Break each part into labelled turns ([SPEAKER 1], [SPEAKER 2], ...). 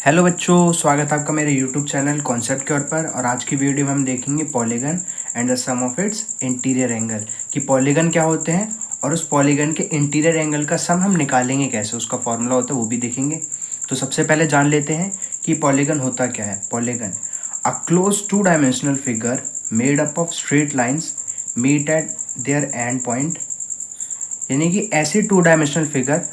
[SPEAKER 1] Hello बच्चों, स्वागत है आपका मेरे यूट्यूब चैनल कॉन्सेप्ट के पर। और आज की वीडियो में हम देखेंगे polygon and the sum of its interior angle कि पॉलीगन क्या होते हैं और उस पॉलीगन के इंटीरियर एंगल का सम हम निकालेंगे कैसे, उसका फॉर्मूला होता है वो भी देखेंगे। तो सबसे पहले जान लेते हैं कि पॉलीगन होता क्या है। Polygon a close two dimensional figure made up of straight lines meet at their end point, यानी कि ऐसे टू डायमेंशनल फिगर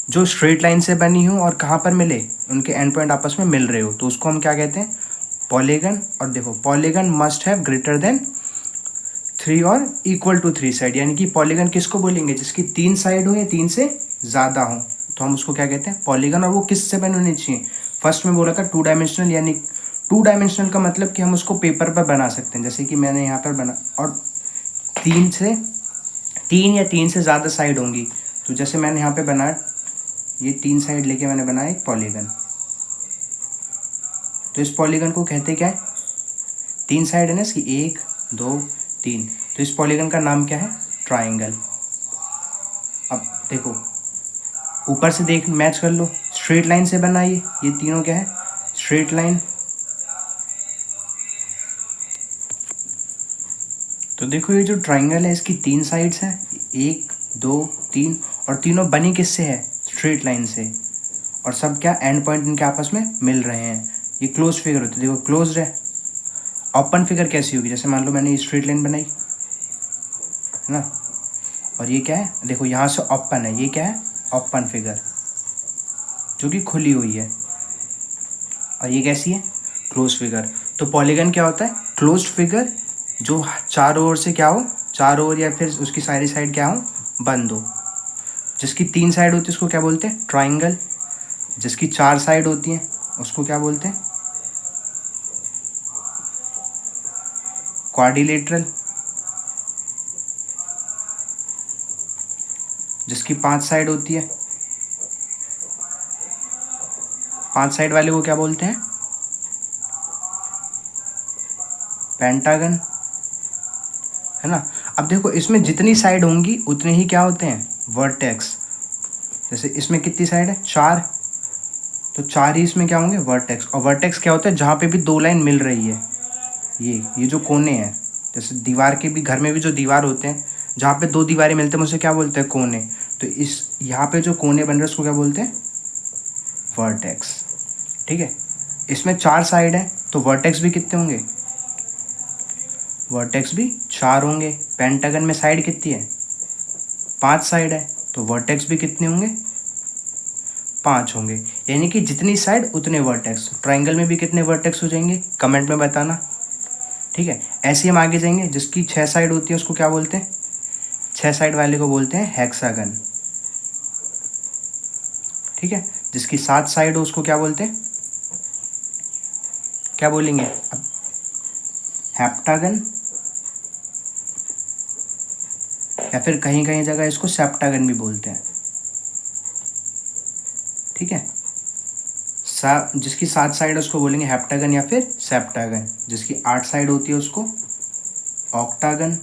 [SPEAKER 1] जो स्ट्रेट लाइन से बनी हो और कहाँ पर मिले, उनके एंड पॉइंट आपस में मिल रहे हो, तो उसको हम क्या कहते हैं, पॉलीगन। और देखो, polygon must have greater than 3 और इक्वल टू 3 साइड, यानी कि पॉलीगन किसको बोलेंगे, जिसकी 3 साइड हो या 3 से ज़्यादा हो, तो हम उसको क्या कहते हैं, पॉलीगन। और वो किस से बने होने चाहिए, फर्स्ट में बोला था 2 डायमेंशनल, यानी 2 डायमेंशनल का मतलब कि हम उसको पेपर पर बना सकते हैं, जैसे कि मैंने यहाँ पर बना, और 3 या 3 से ज़्यादा साइड होंगी। तो जैसे मैंने यहाँ पे बनाया, ये 3 साइड लेके मैंने बनाया एक पॉलीगन, तो इस पॉलीगन को कहते क्या है, 3 साइड है ना इसकी, 1 2 3, तो इस पॉलीगन का नाम क्या है, ट्राइंगल। अब देखो, ऊपर से देख मैच कर लो, स्ट्रेट लाइन से बना ये तीनों क्या है, स्ट्रेट लाइन। तो देखो, ये जो ट्राइंगल है इसकी 3 साइड्स हैं, 1 2 3, और तीनों बनी किससे है, स्ट्रेट लाइन से, और सब क्या, एंड पॉइंट इनके आपस में मिल रहे हैं। ये क्लोज फिगर होती है, देखो क्लोज है। ओपन फिगर कैसी होगी, जैसे मान लो मैंने ये स्ट्रेट लाइन बनाई है ना, और ये क्या है, देखो यहाँ से ओपन है, ये क्या है, ओपन फिगर जो कि खुली हुई है, और ये कैसी है, क्लोज फिगर। तो पॉलीगन क्या होता है, क्लोज फिगर जो चारों ओर से क्या हो, चारों ओर या फिर उसकी सारी साइड क्या हो, बंद हो। जिसकी 3 साइड होती है उसको क्या बोलते हैं, ट्राइंगल। जिसकी 4 साइड होती हैं उसको क्या बोलते हैं, क्वाड्रिलेटरल। जिसकी 5 साइड होती है, 5 साइड वाले को क्या बोलते हैं, पेंटागन, है ना। अब देखो, इसमें जितनी साइड होंगी उतने ही क्या होते हैं, वर्टेक्स। जैसे इसमें कितनी साइड है, 4, तो 4 ही इसमें क्या होंगे, वर्टेक्स। और वर्टेक्स क्या होता है, जहाँ पे भी 2 लाइन मिल रही है, ये जो कोने हैं, जैसे दीवार के भी, घर में भी जो दीवार होते हैं, जहाँ पे 2 दीवारें मिलते हैं उसे क्या बोलते हैं, कोने। तो इस यहाँ पे जो कोने बन रहे हैं उसको क्या बोलते हैं, वर्टेक्स। ठीक है, इसमें 4 साइड है, तो वर्टेक्स भी कितने होंगे, वर्टेक्स भी 4 होंगे। पेंटागन में साइड कितनी है, 5 साइड है, तो वर्टेक्स भी कितने होंगे, 5 होंगे। यानी कि जितनी साइड उतने वर्टेक्स। ट्राइंगल में भी कितने वर्टेक्स हो जाएंगे, कमेंट में बताना। ठीक है, ऐसे ही हम आगे जाएंगे। जिसकी 6 साइड होती है उसको क्या बोलते हैं, 6 साइड वाले को बोलते हैं हेक्सागन। ठीक है, जिसकी 7 साइड हो उसको क्या बोलते हैं, क्या बोलेंगे, अब हेप्टागन, या फिर कहीं कहीं जगह इसको सेप्टागन भी बोलते हैं। ठीक है, जिसकी 7 साइड है उसको बोलेंगे हेप्टागन या फिर सेप्टागन। जिसकी 8 साइड होती है उसको ऑक्टागन।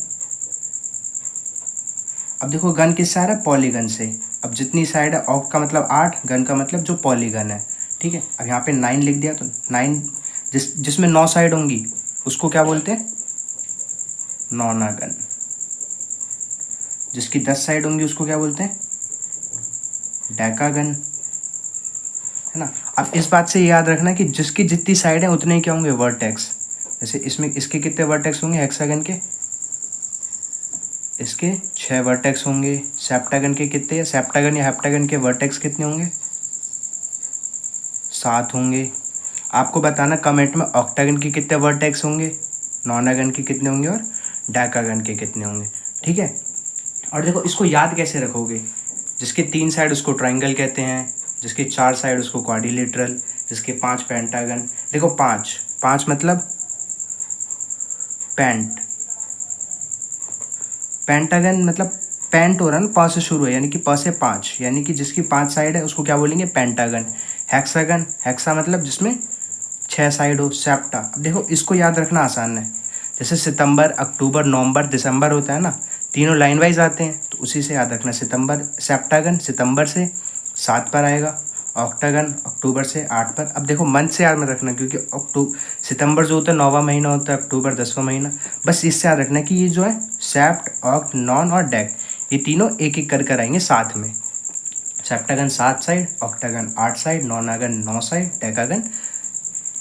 [SPEAKER 1] अब देखो, गन किससे आ रहा है, पॉलीगन से। अब जितनी साइड है, ऑक्ट का मतलब 8, गन का मतलब जो पॉलीगन है। ठीक है, अब यहाँ पे 9 लिख दिया, तो 9 जिसमें 9 साइड होंगी उसको क्या बोलते हैं, नौनागन। जिसकी 10 साइड होंगी उसको क्या बोलते हैं, डेकागन, है ना। अब इस बात से याद रखना कि जिसकी जितनी साइड है उतने ही क्या होंगे, वर्टेक्स। जैसे इसमें इसके कितने वर्टेक्स होंगे, हेक्सागन के इसके 6 वर्टेक्स होंगे। सेप्टागन के कितने, या सेप्टागन या हेप्टागन के वर्टेक्स कितने होंगे, 7 होंगे। आपको बताना कमेंट में ऑक्टागन के कितने वर्टेक्स होंगे, नौनागन के कितने होंगे, और डेकागन के कितने होंगे। ठीक है, और देखो इसको याद कैसे रखोगे, जिसके 3 साइड उसको ट्राइंगल कहते हैं, जिसके 4 साइड उसको क्वाड्रिलेटरल, जिसके 5 पेंटागन। देखो 5 मतलब पेंटागन मतलब पेंट हो रहा है ना, 5 से शुरू है, यानी कि 5 से 5, यानी कि जिसकी 5 साइड है उसको क्या बोलेंगे, पेंटागन। हेक्सागन, हेक्सा मतलब जिसमें 6 साइड हो, सेप्टा। अब देखो, इसको याद रखना आसान है। जैसे सितंबर, अक्टूबर, नवंबर, दिसंबर होता है ना, तीनों लाइन वाइज आते हैं, तो उसी से याद रखना। सितंबर, सेप्टागन सितंबर से 7 पर आएगा, ऑक्टागन अक्टूबर से 8 पर। अब देखो मंथ से याद मत रखना, क्योंकि सितंबर जो होता है 9वां महीना होता है, अक्टूबर 10वां महीना। बस इससे याद रखना कि ये जो है सेप्ट, ऑक्ट, नॉन और डेक, ये तीनों एक एक कर आएंगे साथ में। Septagon 7 side, octagon 8 side, nonagon 9 side, decagon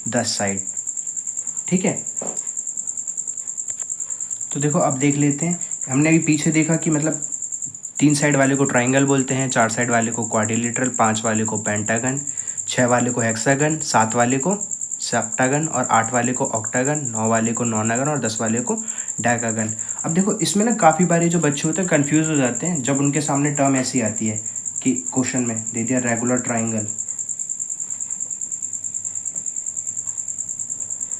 [SPEAKER 1] 10 side. ठीक है, तो देखो अब देख लेते हैं। हमने अभी पीछे देखा कि मतलब 3 साइड वाले को ट्राइंगल बोलते हैं, 4 साइड वाले को क्वाड्रिलेटरल, 5 वाले को पेंटागन, 6 वाले को हेक्सागन, 7 वाले को सेप्टागन और 8 वाले को ऑक्टागन, 9 वाले को नॉनागन और 10 वाले को डेकागन। अब देखो इसमें ना काफ़ी बार जो बच्चे होते हैं कन्फ्यूज़ हो जाते हैं जब उनके सामने टर्म ऐसी आती है कि क्वेश्चन में दे दिया रेगुलर ट्राइंगल,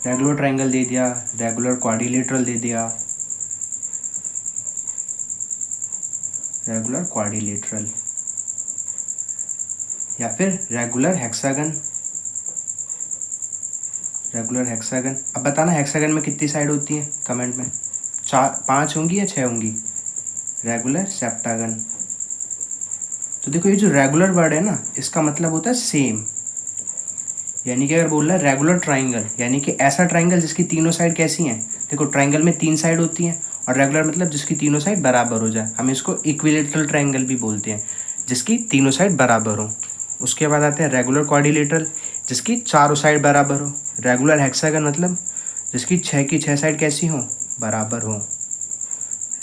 [SPEAKER 1] रेगुलर ट्राइंगल दे दिया, रेगुलर क्वाड्रिलेटरल दे दिया, रेगुलर क्वाड्रिलेटरल, या फिर रेगुलर हेक्सागन, रेगुलर हेक्सागन। अब बताना हेक्सागन में कितनी साइड होती है कमेंट में, 5 होंगी या 6 होंगी। Regular septagon. तो देखो ये जो रेगुलर वर्ड है ना, इसका मतलब होता है सेम। यानी कि अगर बोल रहा है रेगुलर ट्राइंगल, यानी कि ऐसा ट्राइंगल जिसकी तीनों साइड कैसी हैं। देखो ट्राइंगल में 3 साइड होती हैं, और रेगुलर मतलब जिसकी तीनों साइड बराबर हो जाए। हम इसको इक्विलेटरल ट्राइंगल भी बोलते हैं, जिसकी तीनों साइड बराबर हो। उसके बाद आते हैं रेगुलर क्वाड्रिलेटरल, जिसकी चारों साइड बराबर हो। रेगुलर हेक्सागन मतलब जिसकी 6 की 6 साइड कैसी हो, बराबर हो।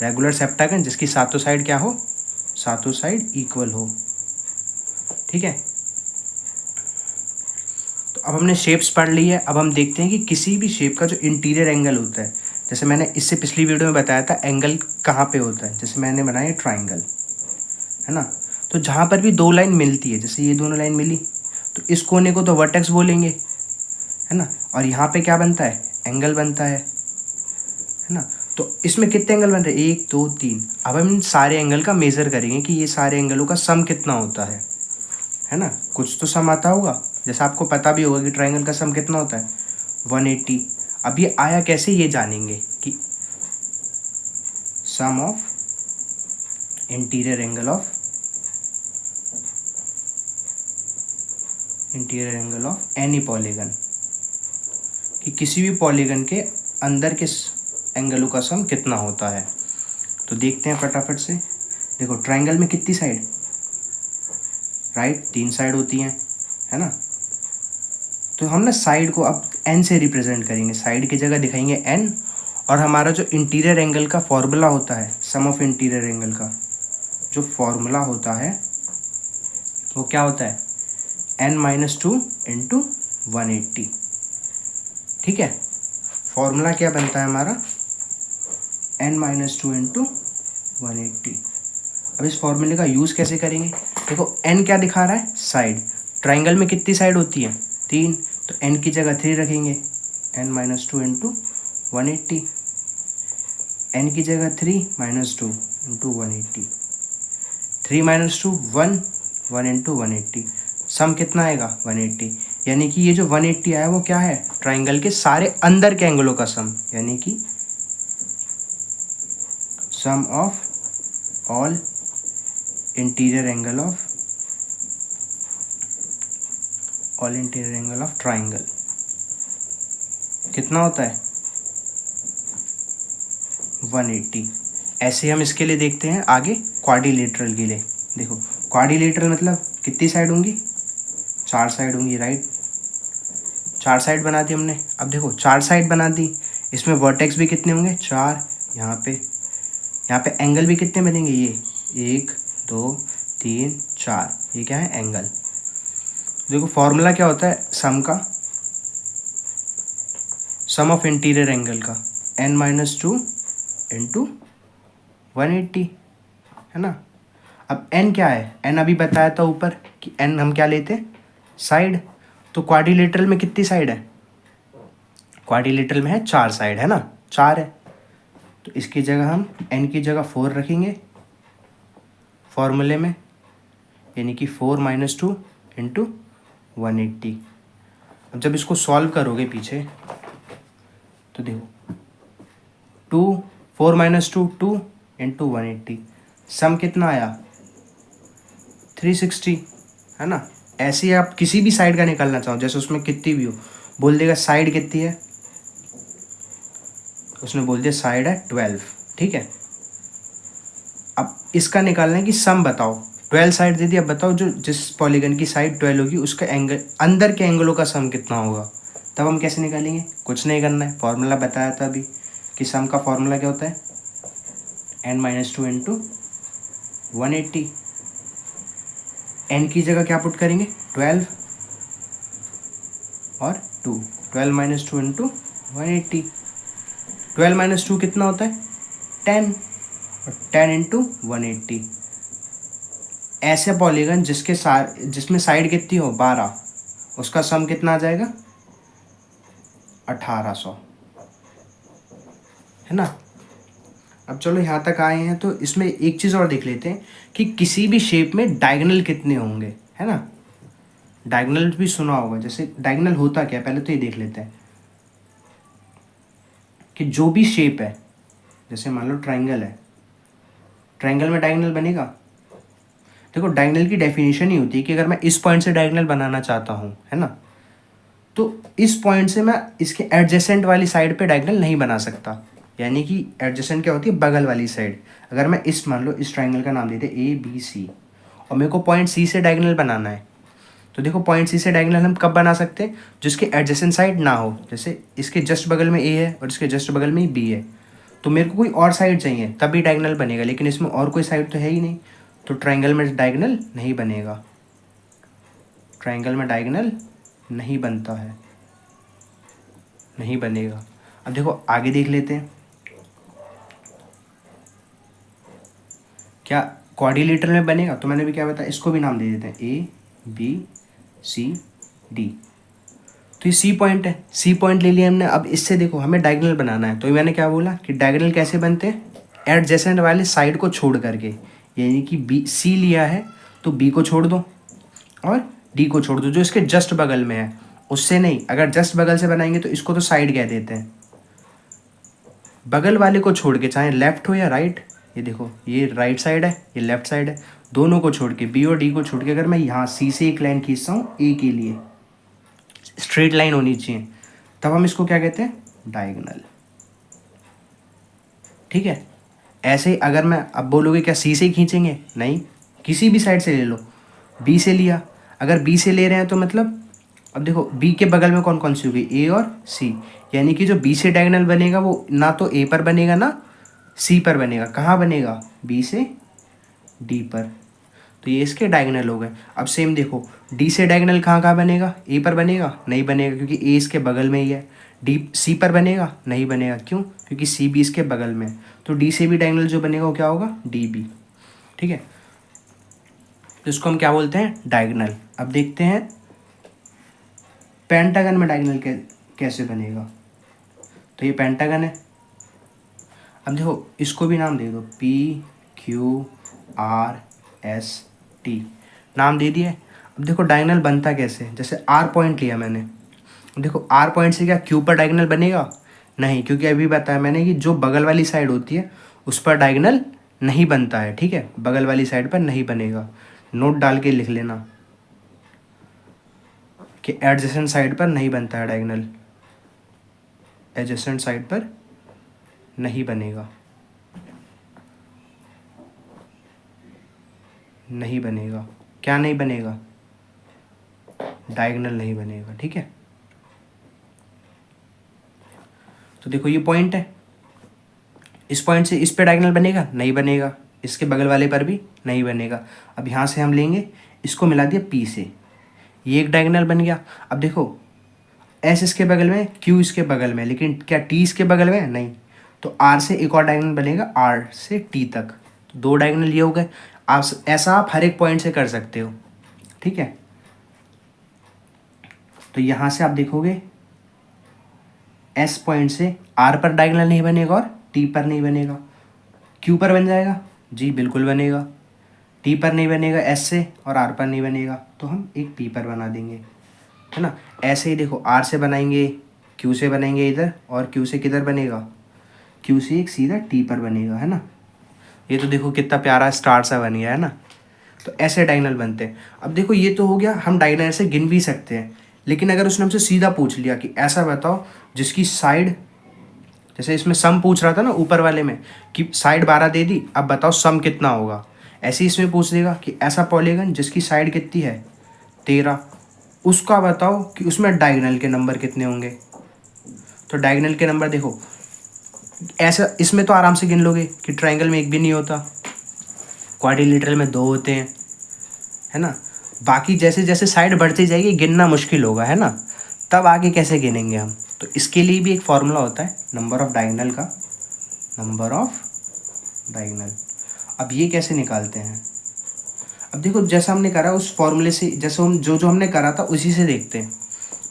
[SPEAKER 1] रेगुलर सेप्टागन जिसकी सातों साइड क्या हो, सातों साइड इक्वल हो। ठीक है, तो अब हमने शेप्स पढ़ ली है। अब हम देखते हैं कि किसी भी शेप का जो इंटीरियर एंगल होता है, जैसे मैंने इससे पिछली वीडियो में बताया था एंगल कहाँ पे होता है। जैसे मैंने बनाया ट्राइंगल, है ना, तो जहाँ पर भी 2 लाइन मिलती है, जैसे ये दोनों लाइन मिली, तो इस कोने को तो वर्टेक्स बोलेंगे, है ना, और यहाँ पे क्या बनता है, एंगल बनता है ना। तो इसमें कितने एंगल बन रहे हैं, 1 2 3। अब हम इन सारे एंगल का मेज़र करेंगे कि ये सारे एंगलों का सम कितना होता है ना। कुछ तो सम आता होगा, जैसा आपको पता भी होगा कि ट्राइंगल का सम कितना होता है, 180। अब ये आया कैसे, ये जानेंगे कि sum of interior angle of any polygon, कि किसी भी पॉलीगन के अंदर के एंगलों का सम कितना होता है। तो देखते हैं फटाफट से। देखो ट्राइंगल में कितनी साइड, राइट, 3 साइड होती हैं, है ना। तो हम ना साइड को अब n से रिप्रेजेंट करेंगे, साइड की जगह दिखाएंगे n, और हमारा जो इंटीरियर एंगल का फॉर्मूला होता है, सम ऑफ इंटीरियर एंगल का जो फॉर्मूला होता है वो क्या होता है, n-2 इंटू 180। ठीक है, फॉर्मूला क्या बनता है हमारा, n-2 इंटू 180। अब इस फॉर्मूले का यूज़ कैसे करेंगे, देखो n क्या दिखा रहा है, साइड। ट्राइंगल में कितनी साइड होती है, 3, तो n की जगह 3 रखेंगे, n-2 इंटू 180। n की जगह 3 -2 इंटू 180, 3 - 2 1, 1 इंटू 180, सम कितना आएगा 180। यानी कि ये जो 180 आया वो क्या है, ट्राइंगल के सारे अंदर के एंगलों का सम, यानी कि sum of all interior angle of triangle कितना होता है, 180। ऐसे हम इसके लिए देखते हैं आगे क्वाड्रिलेटरल के लिए। देखो क्वाड्रिलेटरल मतलब कितनी साइड होंगी, 4 साइड होंगी, राइट। 4 साइड बना दी हमने। अब देखो 4 साइड बना दी, इसमें वर्टेक्स भी कितने होंगे, 4। यहाँ पे एंगल भी कितने बनेंगे, ये 1 2 3 4, ये क्या है, एंगल। देखो फॉर्मूला क्या होता है सम का, सम ऑफ इंटीरियर एंगल का, n-2 इंटू 180, है ना। अब n क्या है, n अभी बताया था ऊपर कि n हम क्या लेते हैं, साइड। तो क्वाड्रिलेटरल में कितनी साइड है, क्वाड्रिलेटरल में है 4 साइड, है ना, 4 है। तो इसकी जगह हम n की जगह 4 रखेंगे फॉर्मूले में, यानी कि 4 - 2 इंटू 180। अब जब इसको सॉल्व करोगे पीछे तो देखो 4 - 2 2 इंटू 180, सम कितना आया 360, है ना। ऐसे ही आप किसी भी साइड का निकालना चाहो, जैसे उसमें कितनी भी हो, बोल देगा साइड कितनी है, उसने बोल दिया साइड है 12, ठीक है। अब इसका निकालना है कि सम बताओ, 12 साइड दे दी, अब बताओ जो जिस पॉलीगन की साइड 12 होगी उसका एंगल, अंदर के एंगलों का सम कितना होगा। तब हम कैसे निकालेंगे, कुछ नहीं करना है, फॉर्मूला बताया था अभी कि सम का फॉर्मूला क्या होता है, n-2 इंटू 180। n की जगह क्या पुट करेंगे, 12 और 2, 12 - 2 इंटू 180। 12 - 2 कितना होता है, 10, और 10 इंटू 180। ऐसे पॉलीगन जिसमें साइड कितनी हो 12, उसका सम कितना आ जाएगा, 1800, है ना। अब चलो यहाँ तक आए हैं तो इसमें एक चीज़ और देख लेते हैं कि किसी भी शेप में डायगोनल कितने होंगे, है ना। डायगोनल भी सुना होगा, जैसे डायगोनल होता क्या है पहले तो ये देख लेते हैं कि जो भी शेप है, जैसे मान लो ट्रायंगल है, ट्रायंगल में डायगोनल बनेगा। देखो डायगोनल की डेफिनेशन ही होती है कि अगर मैं इस पॉइंट से डायगोनल बनाना चाहता हूँ, है ना, तो इस पॉइंट से मैं इसके एडजेसेंट वाली साइड पे डायगोनल नहीं बना सकता। यानी कि एडजेसेंट क्या होती है, बगल वाली साइड। अगर मैं इस मान लो इस ट्रायंगल का नाम देते ABC, और मेरे को पॉइंट C से डायगोनल बनाना है, तो देखो पॉइंट C से डायगोनल हम कब बना सकते हैं, जिसके एडजेसेंट साइड ना हो। जैसे इसके जस्ट बगल में A है और इसके जस्ट बगल में B है, तो मेरे को कोई और साइड चाहिए तभी डायगोनल बनेगा, लेकिन इसमें और कोई साइड तो है ही नहीं, तो ट्रायंगल में डायगोनल नहीं बनेगा, ट्रायंगल में डायगोनल नहीं बनता है, नहीं बनेगा। अब देखो आगे देख लेते हैं, क्या क्वाड्रिलेटरल में बनेगा, तो मैंने भी क्या बताया, इसको भी नाम दे देते हैं ABCD। तो ये C पॉइंट है, C पॉइंट ले लिया हमने। अब इससे देखो हमें डायगोनल बनाना है, तो मैंने क्या बोला कि डायगोनल कैसे बनते हैं, एडजेसेंट वाले साइड को छोड़ करके। यानी कि C लिया है तो B को छोड़ दो और D को छोड़ दो, जो इसके जस्ट बगल में है उससे नहीं। अगर जस्ट बगल से बनाएंगे तो इसको तो साइड कह देते हैं, बगल वाले को छोड़ के, चाहे लेफ्ट हो या राइट। ये देखो ये राइट साइड है, ये लेफ्ट साइड है, दोनों को छोड़ के, B और D को छोड़ के अगर मैं यहाँ C से एक लाइन खींचता हूँ A के लिए, स्ट्रेट लाइन होनी चाहिए, तब हम इसको क्या कहते हैं, डायगोनल, ठीक है। ऐसे ही अगर मैं, अब बोलोगे क्या C से ही खींचेंगे, नहीं, किसी भी साइड से ले लो। B से लिया, अगर B से ले रहे हैं तो मतलब, अब देखो B के बगल में कौन कौन सी होगी, A और C, यानी कि जो B से डायगोनल बनेगा वो ना तो A पर बनेगा ना C पर बनेगा, कहाँ बनेगा, B से D पर, तो ये इसके डायगोनल हो गए। अब सेम देखो D से डायगोनल कहाँ कहाँ बनेगा, A पर बनेगा, नहीं बनेगा क्योंकि A इसके बगल में ही है। D C पर बनेगा, नहीं बनेगा, क्यों, क्योंकि C भी इसके बगल में है। तो D से भी डायगोनल जो बनेगा वो क्या होगा, DB, ठीक है। तो इसको हम क्या बोलते हैं, डायगोनल। अब देखते हैं पेंटागन में डायगोनल कैसे बनेगा। तो ये पेंटागन है, अब देखो इसको भी नाम दे दो, PQRST, नाम दे दिए। अब देखो डायगोनल बनता कैसे, जैसे R पॉइंट लिया मैंने, देखो R पॉइंट से क्या Q पर डायगोनल बनेगा, नहीं, क्योंकि अभी बताया मैंने कि जो बगल वाली साइड होती है उस पर डायगोनल नहीं बनता है, ठीक है, बगल वाली साइड पर नहीं बनेगा। नोट डाल के लिख लेना कि एडजेसेंट साइड पर नहीं बनता है डायगोनल, एडजेसेंट साइड पर नहीं बनेगा, नहीं बनेगा, क्या नहीं बनेगा, डायगोनल नहीं बनेगा, ठीक है। तो देखो ये पॉइंट है, इस पॉइंट से इस पे डायगोनल बनेगा, नहीं बनेगा, इसके बगल वाले पर भी नहीं बनेगा। अब यहाँ से हम लेंगे, इसको मिला दिया P से, ये एक डायगोनल बन गया। अब देखो S इसके बगल में, Q इसके बगल में, लेकिन क्या T इसके बगल में, नहीं, तो R से एक और डायगोनल बनेगा, R से T तक, तो दो डायगोनल ये हो गए। आप ऐसा आप हर एक पॉइंट से कर सकते हो, ठीक है। तो यहाँ से आप देखोगे S पॉइंट से R पर डायगोनल नहीं बनेगा और T पर नहीं बनेगा, Q पर बन जाएगा, जी बिल्कुल बनेगा, T पर नहीं बनेगा S से, और R पर नहीं बनेगा, तो हम एक P पर बना देंगे, है ना। ऐसे ही देखो R से बनाएंगे, Q से बनाएंगे इधर, और Q से किधर बनेगा, Q से एक सीधा T पर बनेगा, है ना। ये तो देखो कितना प्यारा स्टार सा बन गया, है ना। तो ऐसे डायगोनल बनते हैं। अब देखो ये तो हो गया, हम डायगोनल से गिन भी सकते हैं, लेकिन अगर उसने हमसे सीधा पूछ लिया कि ऐसा बताओ जिसकी साइड, जैसे इसमें सम पूछ रहा था ना ऊपर वाले में कि साइड 12 दे दी, अब बताओ सम कितना होगा, ऐसे ही इसमें पूछ देगा कि ऐसा पॉलीगन जिसकी साइड कितनी है 13, उसका बताओ कि उसमें डायगोनल के नंबर कितने होंगे। तो डायगोनल के नंबर देखो ऐसा, इसमें तो आराम से गिन लोगे कि ट्रायंगल में एक भी नहीं होता, क्वाड्रिलेटरल में 2 होते हैं, है ना। बाकी जैसे जैसे साइड बढ़ती जाएगी गिनना मुश्किल होगा, है ना, तब आगे कैसे गिनेंगे हम। तो इसके लिए भी एक फॉर्मूला होता है नंबर ऑफ डायगोनल का, नंबर ऑफ डायगोनल। अब ये कैसे निकालते हैं, अब देखो जैसा हमने करा उस फॉर्मूले से, जैसे हम जो जो हमने करा था उसी से देखते हैं।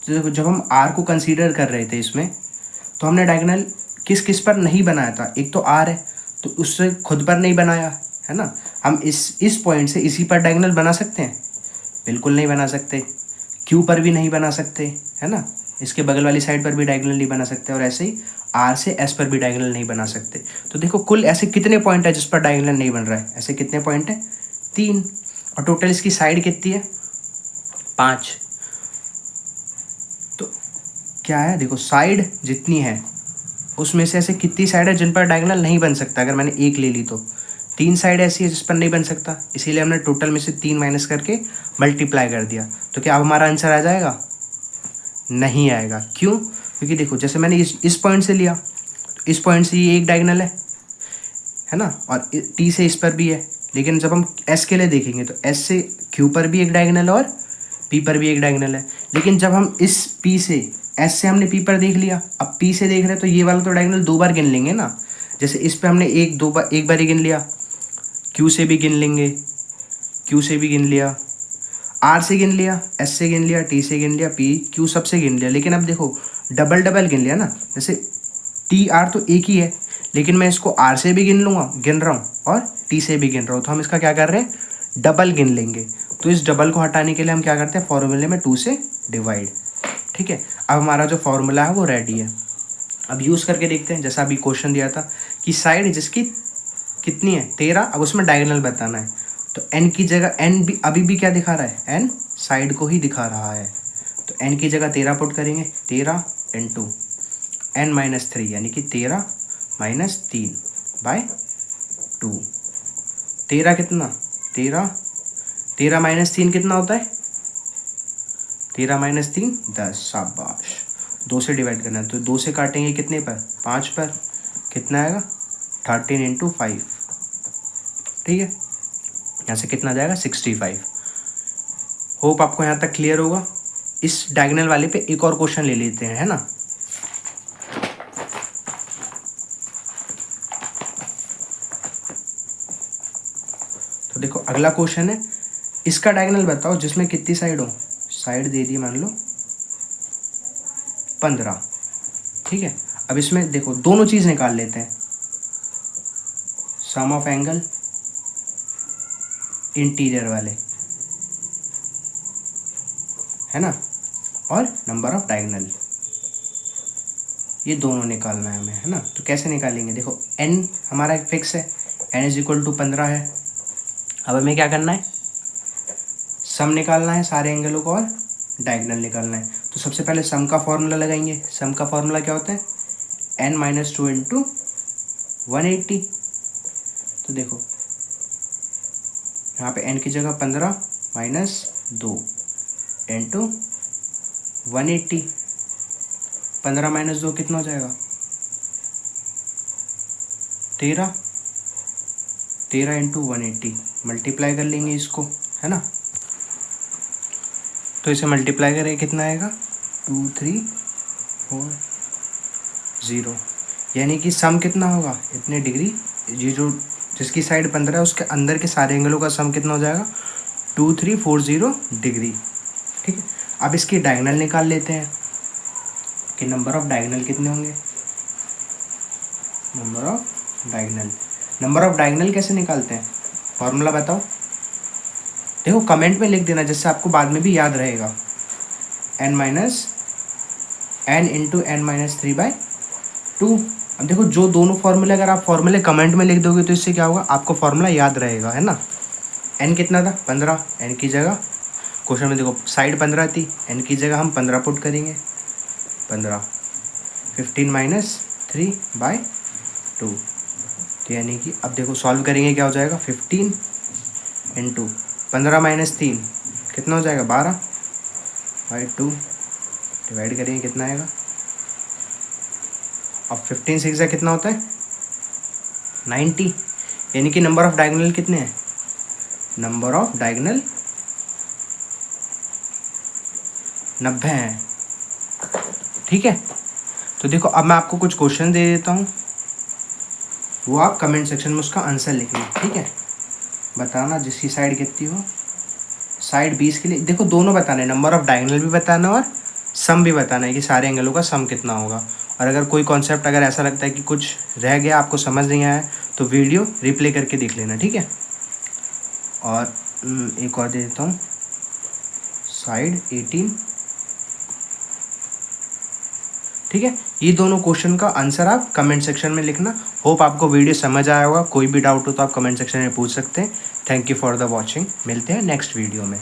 [SPEAKER 1] तो देखो जब हम आर को कंसीडर कर रहे थे इसमें, तो हमने डायगोनल किस किस पर नहीं बनाया था, एक तो आर है तो उससे खुद पर नहीं बनाया, है ना। हम इस पॉइंट से इसी पर डायगोनल बना सकते हैं, बिल्कुल नहीं बना सकते। क्यू पर भी नहीं बना सकते, है ना, इसके बगल वाली साइड पर भी डायगोनल नहीं बना सकते, और ऐसे ही आर से एस पर भी डायगोनल नहीं बना सकते। तो देखो कुल ऐसे कितने पॉइंट है जिस पर डायगोनल नहीं बन रहा है, ऐसे कितने पॉइंट है 3, और टोटल इसकी साइड कितनी है 5। तो क्या है देखो साइड जितनी है उसमें से ऐसे कितनी साइड है जिन पर डायगोनल नहीं बन सकता। अगर मैंने एक ले ली तो 3 साइड ऐसी है जिस पर नहीं बन सकता, इसीलिए हमने टोटल में से 3 माइनस करके मल्टीप्लाई कर दिया। तो क्या अब हमारा आंसर आ जाएगा, नहीं आएगा। क्यों, क्योंकि देखो जैसे मैंने इस पॉइंट से लिया, तो इस पॉइंट से ये एक डायगोनल है ना, और टी से इस पर भी है। लेकिन जब हम एस के लिए देखेंगे तो एस से क्यू पर भी एक डायगोनल है और पी पर भी एक डायगोनल है। लेकिन जब हम इस पी से, एस से हमने पी पर देख लिया, अब पी से देख रहे हैं तो ये वाला तो डायगोनल 2 बार गिन लेंगे ना। जैसे इस पे हमने एक बार ही गिन लिया, क्यू से भी गिन लेंगे, क्यू से भी गिन लिया, आर से गिन लिया, एस से गिन लिया, टी से गिन लिया, पी क्यू सबसे गिन लिया। लेकिन अब देखो डबल डबल गिन लिया ना, जैसे टी आर तो एक ही है, लेकिन मैं इसको आर से भी गिन रहा हूँ और टी से भी गिन रहा हूँ, तो हम इसका क्या कर रहे हैं, डबल गिन लेंगे। तो इस डबल को हटाने के लिए हम क्या करते हैं, फॉर्मूले में 2 से डिवाइड। ठीक है, अब हमारा जो फॉर्मूला है वो रेडी है। अब यूज़ करके देखते हैं, जैसा अभी क्वेश्चन दिया था कि साइड जिसकी कितनी है 13, अब उसमें डायगोनल बताना है। तो n की जगह, n भी अभी भी क्या दिखा रहा है, n साइड को ही दिखा रहा है, तो n की जगह 13 पुट करेंगे, 13 इंटू n-3 यानी कि 13 माइनस 3 बाय 2। 13 कितना, 13 माइनस 3 कितना होता है, 13 माइनस 3 10, शाबाश। 2 से डिवाइड करना है तो 2 से काटेंगे कितने पर, 5 पर, कितना आएगा 13 इंटू 5। ठीक है, यहाँ से कितना जाएगा 65। होप आपको यहाँ तक क्लियर होगा। इस डायगोनल वाले पे एक और क्वेश्चन ले लेते हैं, है ना। तो देखो अगला क्वेश्चन है, इसका डायगोनल बताओ जिसमें कितनी साइड हो, साइड दे दी मान लो 15। ठीक है, अब इसमें देखो दोनों चीज़ निकाल लेते हैं, सम ऑफ एंगल इंटीरियर वाले, है ना, और नंबर ऑफ डायगोनल, ये दोनों निकालना है हमें, है ना। तो कैसे निकालेंगे, देखो n हमारा एक फिक्स है, n इज इक्वल टू 15 है। अब हमें क्या करना है, सम निकालना है सारे एंगलों को और डायगोनल निकालना है। तो सबसे पहले सम का फॉर्मूला लगाएंगे। सम का फॉर्मूला क्या होता है, n-2 इंटू 180। तो देखो यहाँ पे n की जगह 15 माइनस 2 इंटू 180। 15 माइनस 2 कितना हो जाएगा 13, 13 इंटू 180 मल्टीप्लाई कर लेंगे इसको, है ना। तो इसे मल्टीप्लाई करें कितना आएगा 2340, यानी कि सम कितना होगा इतने डिग्री, ये जो जिसकी साइड 15 है उसके अंदर के सारे एंगलों का सम कितना हो जाएगा 2340 डिग्री। ठीक है, अब इसकी डायगोनल निकाल लेते हैं कि नंबर ऑफ डायगोनल कितने होंगे। नंबर ऑफ डायगोनल कैसे निकालते हैं, फॉर्मूला बताओ। देखो कमेंट में लिख देना जिससे आपको बाद में भी याद रहेगा, n इंटू n-3/2। अब देखो जो दोनों फॉर्मूले अगर आप फॉर्मूले कमेंट में लिख दोगे तो इससे क्या होगा, आपको फॉर्मूला याद रहेगा, है ना। n कितना था 15, n की जगह क्वेश्चन में देखो साइड 15 थी, n की जगह हम 15 पुट करेंगे, 15 15 माइनस 3/2। तो यानी कि अब देखो सॉल्व करेंगे क्या हो जाएगा 15 इंटू 15 माइनस 3 कितना हो जाएगा 12/2, डिवाइड करेंगे कितना आएगा। अब 15 6 कितना होता है 90, यानी कि नंबर ऑफ डायगोनल कितने हैं, नंबर ऑफ डायगोनल 90 है। ठीक है, तो देखो अब मैं आपको कुछ क्वेश्चन दे देता हूँ, वो आप कमेंट सेक्शन में उसका आंसर लिखना। ठीक है, बताना जिसकी साइड कितनी हो, साइड 20 के लिए देखो दोनों बताना है, नंबर ऑफ डायगोनल भी बताना और सम भी बताना है कि सारे एंगलों का सम कितना होगा। और अगर कोई कॉन्सेप्ट अगर ऐसा लगता है कि कुछ रह गया आपको समझ नहीं आया तो वीडियो रिप्ले करके देख लेना। ठीक है, और एक और दे देता हूँ साइड 18। ठीक है, ये दोनों क्वेश्चन का आंसर आप कमेंट सेक्शन में लिखना। होप आपको वीडियो समझ आया होगा, कोई भी डाउट हो तो आप कमेंट सेक्शन में पूछ सकते हैं। Thank you for the watching, मिलते हैं नेक्स्ट वीडियो में।